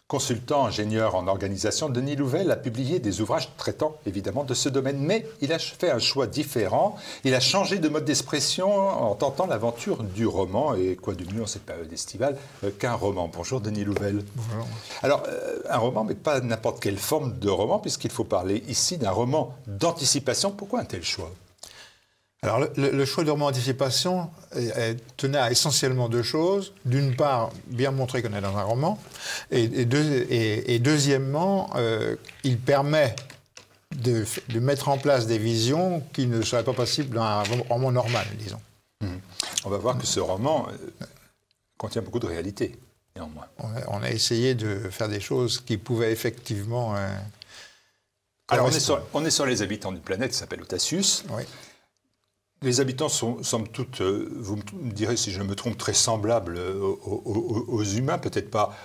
Consultant, ingénieur en organisation, Denis Louvel a publié des ouvrages traitant évidemment de ce domaine, mais il a fait un choix différent. Il a changé de mode d'expression en tentant l'aventure du roman. Et quoi de mieux en cette période estivale qu'un roman. Bonjour Denis Louvel. Bonjour. Alors, un roman, mais pas n'importe quelle forme de roman, puisqu'il faut parler ici d'un roman d'anticipation. Pourquoi un tel choix ? Alors, le choix de roman d'anticipation tenait à essentiellement deux choses. D'une part, bien montrer qu'on est dans un roman. Et deuxièmement, il permet de mettre en place des visions qui ne seraient pas possibles dans un roman normal, disons. On va voir que ce roman contient beaucoup de réalité, néanmoins. On a essayé de faire des choses qui pouvaient effectivement... Alors, on est sur les habitants d'une planète qui s'appelle Autasius. Oui. Les habitants sont, somme toute, vous me direz si je me trompe, très semblables aux humains, peut-être pas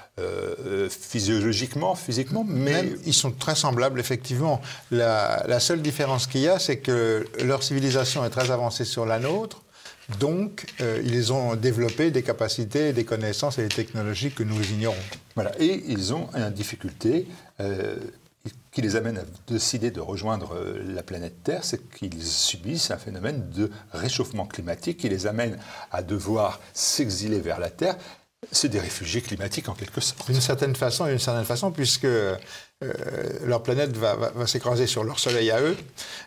physiologiquement, physiquement, mais... Même, ils sont très semblables, effectivement. La seule différence qu'il y a, c'est que leur civilisation est très avancée sur la nôtre, donc ils ont développé des capacités, des connaissances et des technologies que nous ignorons. Voilà, et ils ont une difficulté... qui les amène à décider de rejoindre la planète Terre, c'est qu'ils subissent un phénomène de réchauffement climatique qui les amène à devoir s'exiler vers la Terre. C'est des réfugiés climatiques en quelque sorte. D'une certaine façon, puisque leur planète va s'écraser sur leur soleil à eux.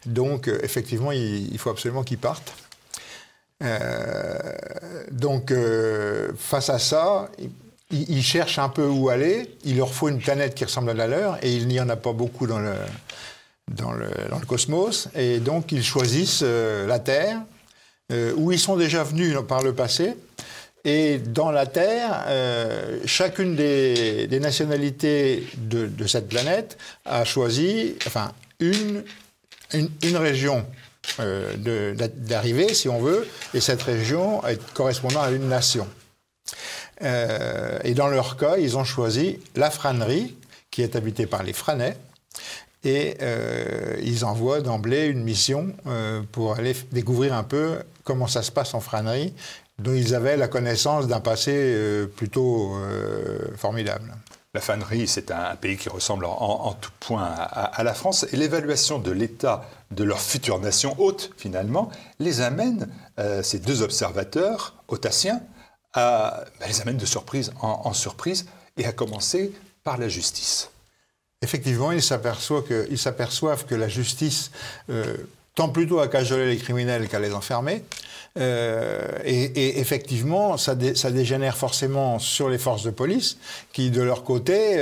Donc, effectivement, il faut absolument qu'ils partent. Face à ça... Ils cherchent un peu où aller, il leur faut une planète qui ressemble à la leur, et il n'y en a pas beaucoup dans le cosmos, et donc ils choisissent la Terre, où ils sont déjà venus par le passé, et dans la Terre, chacune des nationalités de cette planète a choisi une région d'arrivée, si on veut, et cette région est correspondant à une nation. Et dans leur cas, ils ont choisi la Franerie, qui est habitée par les Franais, et ils envoient d'emblée une mission pour aller découvrir un peu comment ça se passe en Franerie, dont ils avaient la connaissance d'un passé plutôt formidable. La Franerie, c'est un pays qui ressemble en tout point à la France, et l'évaluation de l'état de leur future nation hôte, finalement, les amène, ces deux observateurs autassiens, les amène de surprise en surprise, et à commencer par la justice. Effectivement, ils s'aperçoivent que la justice tend plutôt à cajoler les criminels qu'à les enfermer. Et effectivement, ça dégénère forcément sur les forces de police qui, de leur côté,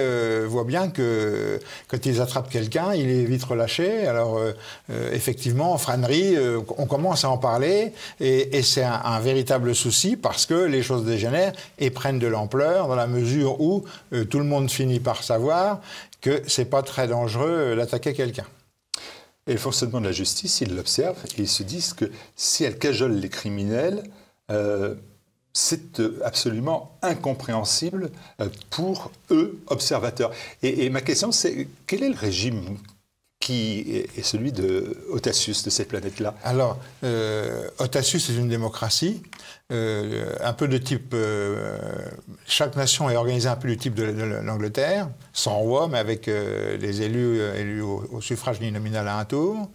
voient bien que quand ils attrapent quelqu'un, il est vite relâché. Alors, effectivement, en Franerie, on commence à en parler et c'est un véritable souci parce que les choses dégénèrent et prennent de l'ampleur dans la mesure où tout le monde finit par savoir que c'est pas très dangereux d'attaquer quelqu'un. Et le fonctionnement de la justice, ils l'observent et ils se disent que si elle cajole les criminels, c'est absolument incompréhensible pour eux, observateurs. Et ma question, c'est quel est le régime qui est celui de Autasius, de cette planète-là? Alors, Autasius est une démocratie, un peu de type... chaque nation est organisée un peu du type de l'Angleterre, sans roi, mais avec les élus au suffrage uninominal à un tour.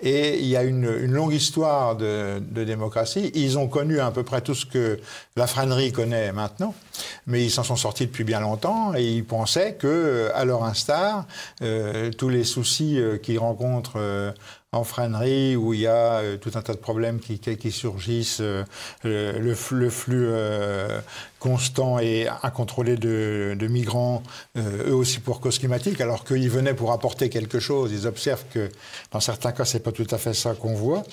Et il y a une longue histoire de démocratie. Ils ont connu à peu près tout ce que la Franerie connaît maintenant, mais ils s'en sont sortis depuis bien longtemps et ils pensaient que, à leur instar, tous les soucis qu'ils rencontrent en Franerie, où il y a tout un tas de problèmes qui surgissent, le flux constant et incontrôlé de migrants, eux aussi pour cause climatique, alors qu'ils venaient pour apporter quelque chose. Ils observent que, dans certains cas, c'est pas tout à fait ça qu'on voit.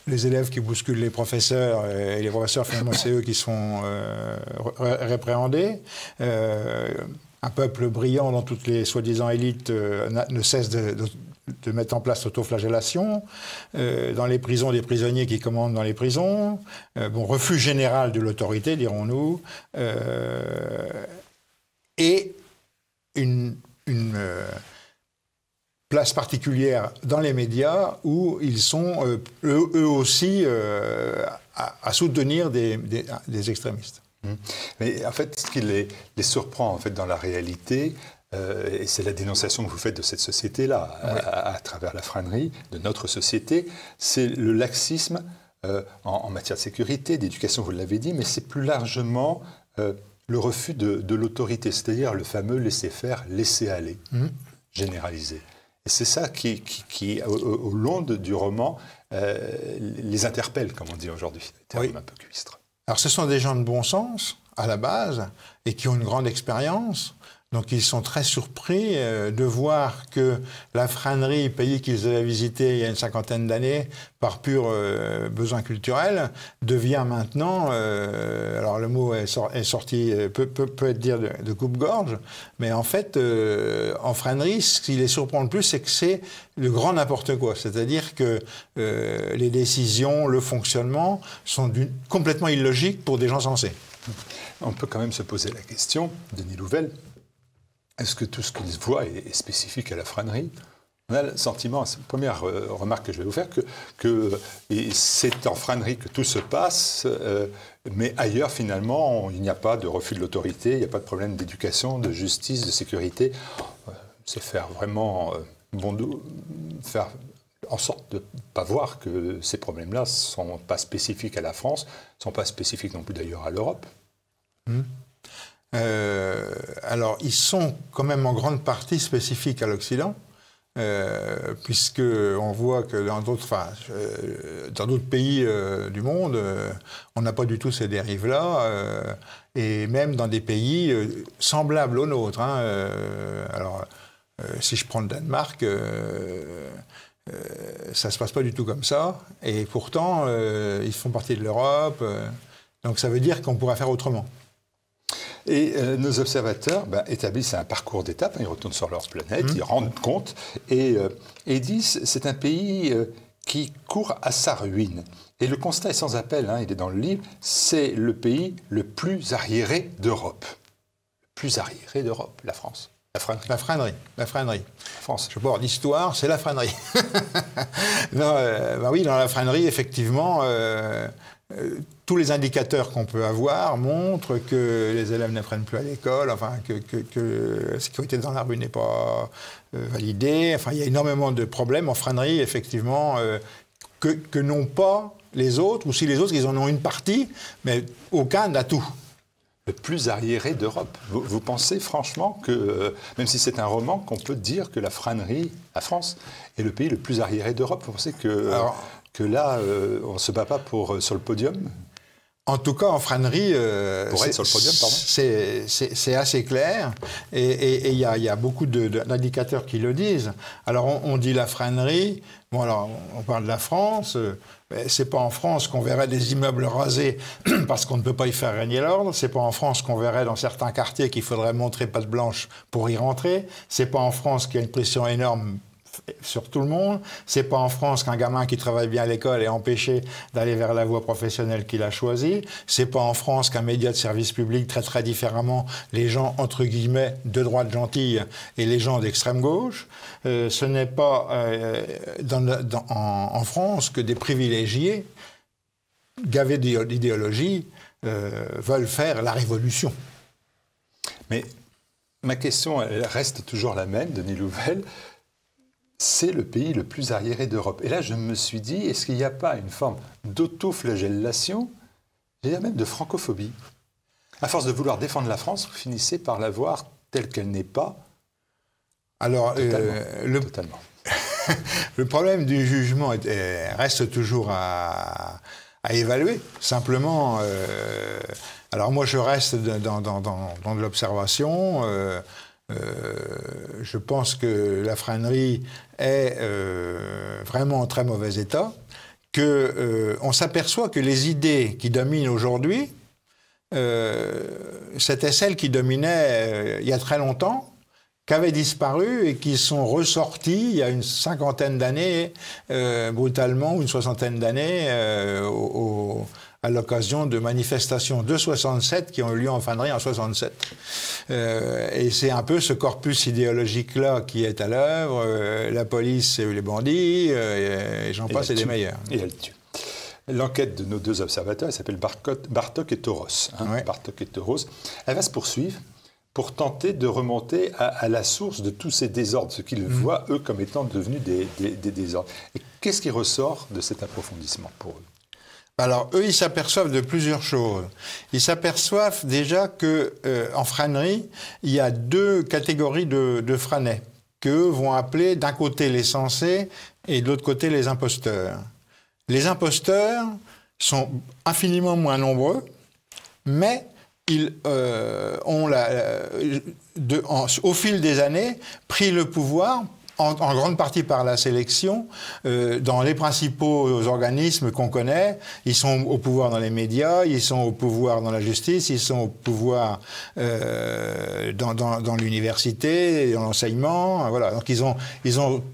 Les élèves qui bousculent les professeurs, et les professeurs, finalement, c'est eux qui sont répréhendés. Un peuple brillant dans toutes les soi-disant élites ne cesse de mettre en place l'autoflagellation. Dans les prisons, des prisonniers qui commandent dans les prisons. Refus général de l'autorité, dirons-nous. Et une place particulière dans les médias où ils sont eux aussi à soutenir des extrémistes. Mais en fait, ce qui les surprend en fait, dans la réalité, et c'est la dénonciation que vous faites de cette société-là, oui, à travers la flânerie, de notre société, c'est le laxisme en matière de sécurité, d'éducation, vous l'avez dit, mais c'est plus largement le refus de l'autorité, c'est-à-dire le fameux laisser-faire, laisser-aller, généralisé. Et c'est ça qui au long du roman, les interpelle, comme on dit aujourd'hui, des termes un peu cuistres. Alors ce sont des gens de bon sens, à la base, et qui ont une grande expérience. Donc ils sont très surpris de voir que la flânerie, pays qu'ils avaient visité il y a une cinquantaine d'années, par pur besoin culturel, devient maintenant, alors le mot est sorti, peut être dire de coupe-gorge, mais en fait, en flânerie, ce qui les surprend le plus, c'est que c'est le grand n'importe quoi. C'est-à-dire que les décisions, le fonctionnement sont complètement illogiques pour des gens sensés. On peut quand même se poser la question, Denis Louvel, est-ce que tout ce qu'ils voient est spécifique à la flânerie? On a le sentiment, c'est la première remarque que je vais vous faire, que c'est en flânerie que tout se passe, mais ailleurs, finalement, il n'y a pas de refus de l'autorité, il n'y a pas de problème d'éducation, de justice, de sécurité. C'est faire vraiment faire en sorte de ne pas voir que ces problèmes-là ne sont pas spécifiques à la France, ne sont pas spécifiques non plus d'ailleurs à l'Europe. Alors, ils sont quand même en grande partie spécifiques à l'Occident, puisque on voit que dans d'autres pays du monde, on n'a pas du tout ces dérives-là, et même dans des pays semblables aux nôtres. Alors, si je prends le Danemark, ça ne se passe pas du tout comme ça, et pourtant, ils font partie de l'Europe, donc ça veut dire qu'on pourrait faire autrement. Et nos observateurs établissent un parcours d'étapes, ils retournent sur leur planète, ils rendent compte et disent c'est un pays qui court à sa ruine. Et le constat est sans appel, il est dans le livre, c'est le pays le plus arriéré d'Europe. Le plus arriéré d'Europe, la France. La flânerie. La flânerie. La France. Je parle d'histoire, c'est la flânerie. Non, oui, dans la flânerie, effectivement, tous les indicateurs qu'on peut avoir montrent que les élèves n'apprennent plus à l'école, enfin, que la sécurité dans la rue n'est pas validée. Enfin, il y a énormément de problèmes en flânerie, effectivement, que n'ont pas les autres, ou si les autres, ils en ont une partie, mais aucun n'a tout. Le plus arriéré d'Europe. Vous pensez franchement que, même si c'est un roman, qu'on peut dire que la flânerie, la France, est le pays le plus arriéré d'Europe? Vous pensez que, que là, on ne se bat pas sur le podium? En tout cas, en flânerie, pour être sur le podium, pardon. C'est assez clair, et il y a beaucoup d'indicateurs qui le disent. Alors, on dit la flânerie, bon alors, on parle de la France, c'est pas en France qu'on verrait des immeubles rasés parce qu'on ne peut pas y faire régner l'ordre, c'est pas en France qu'on verrait dans certains quartiers qu'il faudrait montrer patte blanche pour y rentrer, c'est pas en France qu'il y a une pression énorme sur tout le monde. C'est pas en France qu'un gamin qui travaille bien à l'école est empêché d'aller vers la voie professionnelle qu'il a choisie. C'est pas en France qu'un média de service public traiterait différemment les gens, entre guillemets, de droite gentille et les gens d'extrême gauche. Ce n'est pas en France que des privilégiés, gavés d'idéologie, veulent faire la révolution. Mais ma question, elle reste toujours la même, Denis Louvel. C'est le pays le plus arriéré d'Europe. Et là, je me suis dit, est-ce qu'il n'y a pas une forme d'autoflagellation, et même de francophobie? À force de vouloir défendre la France, vous finissez par la voir telle qu'elle n'est pas. Alors, totalement. Le problème du jugement reste toujours à évaluer. Simplement, alors moi, je reste dans de l'observation. Je pense que la flânerie est vraiment en très mauvais état, qu'on s'aperçoit que les idées qui dominent aujourd'hui, c'était celles qui dominaient il y a très longtemps, qui avaient disparu et qui sont ressorties il y a une cinquantaine d'années, brutalement, ou une soixantaine d'années, à l'occasion de manifestations de 67 qui ont eu lieu en flânerie en 67. Et c'est un peu ce corpus idéologique-là qui est à l'œuvre. La police, c'est les bandits, et j'en passe, et des meilleurs. Et elle tue. l'enquête de nos deux observateurs, elle s'appelle Bartok et Toros. Ouais. Bartok et Toros. Elle va se poursuivre pour tenter de remonter à la source de tous ces désordres, ce qu'ils voient, eux, comme étant devenus des désordres. Et qu'est-ce qui ressort de cet approfondissement pour eux? Alors, eux, ils s'aperçoivent de plusieurs choses. Ils s'aperçoivent déjà qu'en frânerie, il y a deux catégories de frânets, qu'eux vont appeler d'un côté les sensés et de l'autre côté les imposteurs. Les imposteurs sont infiniment moins nombreux, mais ils ont, au fil des années, pris le pouvoir, en grande partie par la sélection, dans les principaux organismes qu'on connaît. Ils sont au pouvoir dans les médias, ils sont au pouvoir dans la justice, ils sont au pouvoir dans l'université, dans l'enseignement. Voilà. Donc ils ont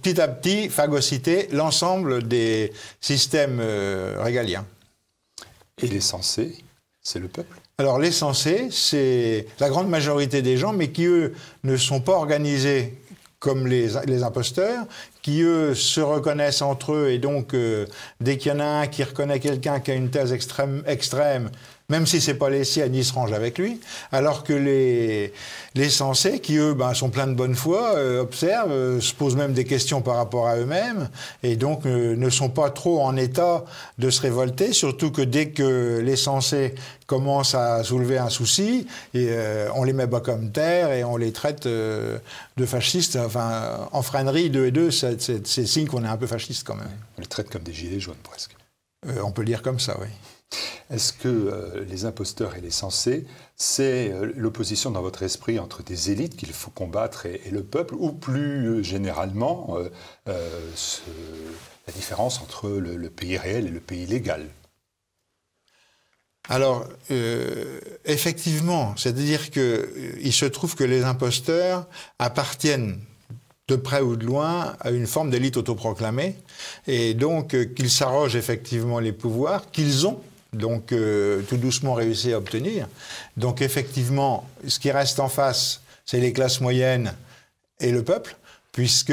petit à petit phagocyté l'ensemble des systèmes régaliens. Et les censés, c'est le peuple? Alors les censés, c'est la grande majorité des gens, mais qui, eux, ne sont pas organisés comme les imposteurs, qui, eux, se reconnaissent entre eux, et donc, dès qu'il y en a un qui reconnaît quelqu'un qui a une thèse extrême, même si c'est pas les siennes, ils se rangent avec lui, alors que les censés, qui, eux, sont pleins de bonne foi, observent, se posent même des questions par rapport à eux-mêmes, et donc ne sont pas trop en état de se révolter, surtout que dès que les censés commencent à soulever un souci, et on les met bas comme terre et on les traite de fascistes. Enfin, en frânerie, deux et deux, c'est signe qu'on est un peu fasciste quand même. On les traite comme des gilets jaunes, presque. On peut le dire comme ça, oui. Est-ce que les imposteurs et les censés, c'est l'opposition dans votre esprit entre des élites qu'il faut combattre et le peuple, ou plus généralement la différence entre le pays réel et le pays légal? Alors, effectivement, c'est-à-dire qu'il se trouve que les imposteurs appartiennent de près ou de loin à une forme d'élite autoproclamée, et donc qu'ils s'arrogent effectivement les pouvoirs qu'ils ont donc tout doucement réussi à obtenir. Donc effectivement, ce qui reste en face, c'est les classes moyennes et le peuple, puisque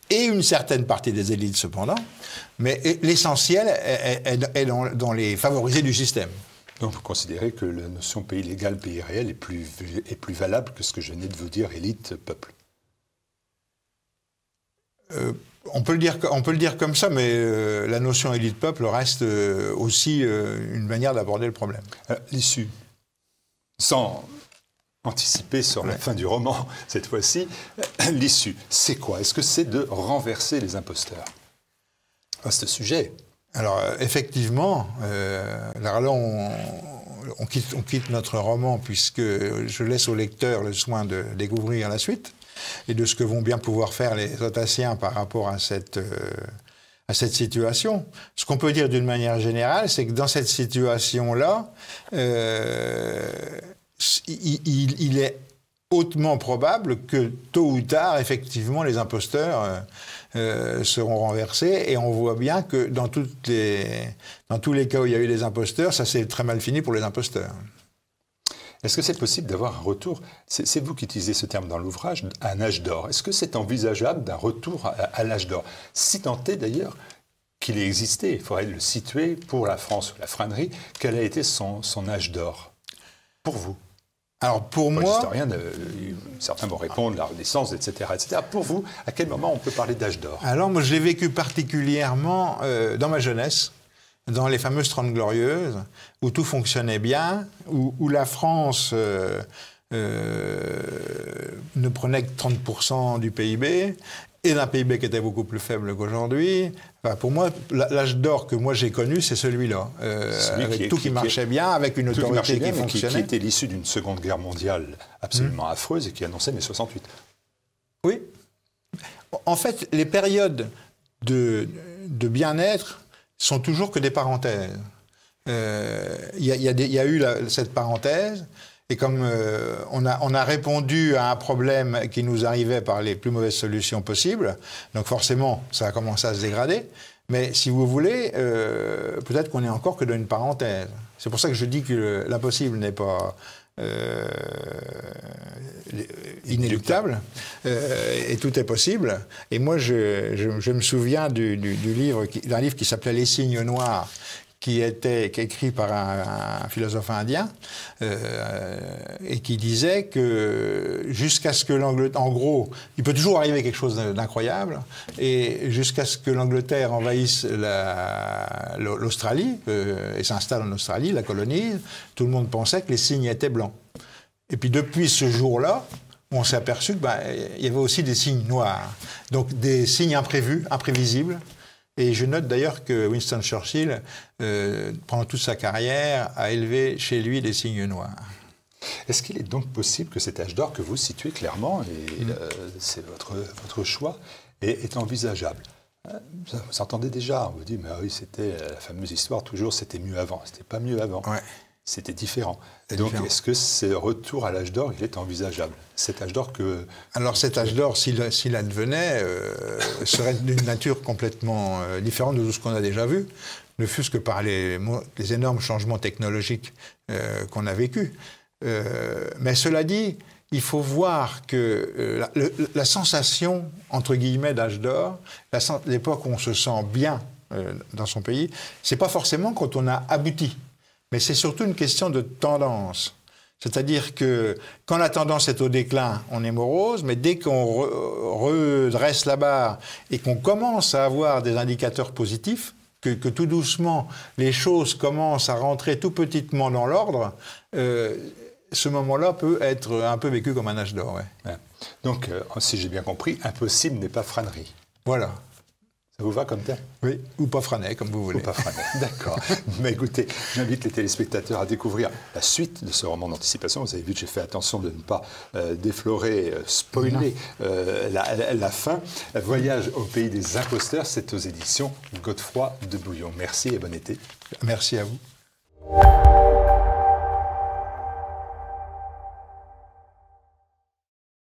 et une certaine partie des élites cependant, mais l'essentiel est dans les favorisés du système. Donc vous considérez que la notion pays légal, pays réel est plus valable que ce que je venais de vous dire, élite, peuple? On peut le dire comme ça, mais la notion élite-peuple reste aussi une manière d'aborder le problème. L'issue, sans anticiper sur la fin du roman cette fois-ci, l'issue, c'est quoi? Est-ce que c'est de renverser les imposteurs? Vaste sujet. Alors effectivement, alors là on quitte notre roman puisque je laisse au lecteur le soin de découvrir la suite et de ce que vont bien pouvoir faire les Autassiens par rapport à cette situation. Ce qu'on peut dire d'une manière générale, c'est que dans cette situation-là, il est hautement probable que tôt ou tard, effectivement, les imposteurs seront renversés, et on voit bien que dans tous les cas où il y a eu des imposteurs, ça s'est très mal fini pour les imposteurs. Est-ce que c'est possible d'avoir un retour, c'est vous qui utilisez ce terme dans l'ouvrage, un âge d'or? Est-ce que c'est envisageable d'un retour à l'âge d'or? Si tant est d'ailleurs qu'il ait existé, il faudrait le situer pour la France, la frânerie, quel a été son âge d'or pour vous? Alors pour moi, certains vont répondre la Renaissance, etc., etc. Pour vous, à quel moment on peut parler d'âge d'or? Alors moi, je l'ai vécu particulièrement dans ma jeunesse, dans les fameuses 30 Glorieuses, où tout fonctionnait bien, où la France ne prenait que 30% du PIB, et d'un PIB qui était beaucoup plus faible qu'aujourd'hui. Enfin, pour moi, l'âge d'or que moi j'ai connu, c'est celui-là. Avec tout qui marchait bien, avec une autorité qui fonctionnait. Qui était l'issue d'une Seconde Guerre mondiale absolument affreuse et qui annonçait mai 68. Oui. En fait, les périodes de bien-être sont toujours que des parenthèses. Il y a eu cette parenthèse, et comme on a répondu à un problème qui nous arrivait par les plus mauvaises solutions possibles, donc forcément, ça a commencé à se dégrader. Mais si vous voulez, peut-être qu'on n'est encore que dans une parenthèse. C'est pour ça que je dis que l'impossible n'est pas inéluctable, et tout est possible. Et moi, je me souviens d'un livre qui s'appelait Les signes noirs, qui était écrit par un philosophe indien, et qui disait que jusqu'à ce que l'Angleterre, en gros, il peut toujours arriver quelque chose d'incroyable, et jusqu'à ce que l'Angleterre envahisse l'Australie, et s'installe en Australie, la colonise, tout le monde pensait que les signes étaient blancs. Et puis depuis ce jour-là, on s'est aperçu qu'il y avait aussi des signes noirs, donc des signes imprévus, imprévisibles. Et je note d'ailleurs que Winston Churchill, pendant toute sa carrière, a élevé chez lui des signes noirs. Est-ce qu'il est donc possible que cet âge d'or que vous situez clairement, et c'est votre choix, est envisageable? Vous entendez déjà, on vous dit, mais oui, c'était la fameuse histoire, toujours c'était mieux avant. C'était pas mieux avant. Ouais. C'était différent. Donc, est-ce que ce retour à l'âge d'or, il est envisageable? Cet âge d'or que... Alors, cet âge d'or, s'il advenait, serait d'une nature complètement différente de tout ce qu'on a déjà vu, ne fût-ce que par les énormes changements technologiques qu'on a vécus. Mais cela dit, il faut voir que la sensation, entre guillemets, d'âge d'or, l'époque où on se sent bien dans son pays, c'est pas forcément quand on a abouti. Mais c'est surtout une question de tendance. C'est-à-dire que quand la tendance est au déclin, on est morose, mais dès qu'on redresse la barre et qu'on commence à avoir des indicateurs positifs, que tout doucement les choses commencent à rentrer tout petitement dans l'ordre, ce moment-là peut être un peu vécu comme un âge d'or. Ouais. Ouais. Donc, si j'ai bien compris, impossible n'est pas frânerie. Voilà. Ça vous va comme terme? Oui, ou pas Franet, comme vous voulez. Ou pas Franet, d'accord. Mais écoutez, j'invite les téléspectateurs à découvrir la suite de ce roman d'anticipation. Vous avez vu que j'ai fait attention de ne pas déflorer, spoiler la fin. Voyage au pays des imposteurs, c'est aux éditions Godefroy de Bouillon. Merci et bon été. Merci à vous.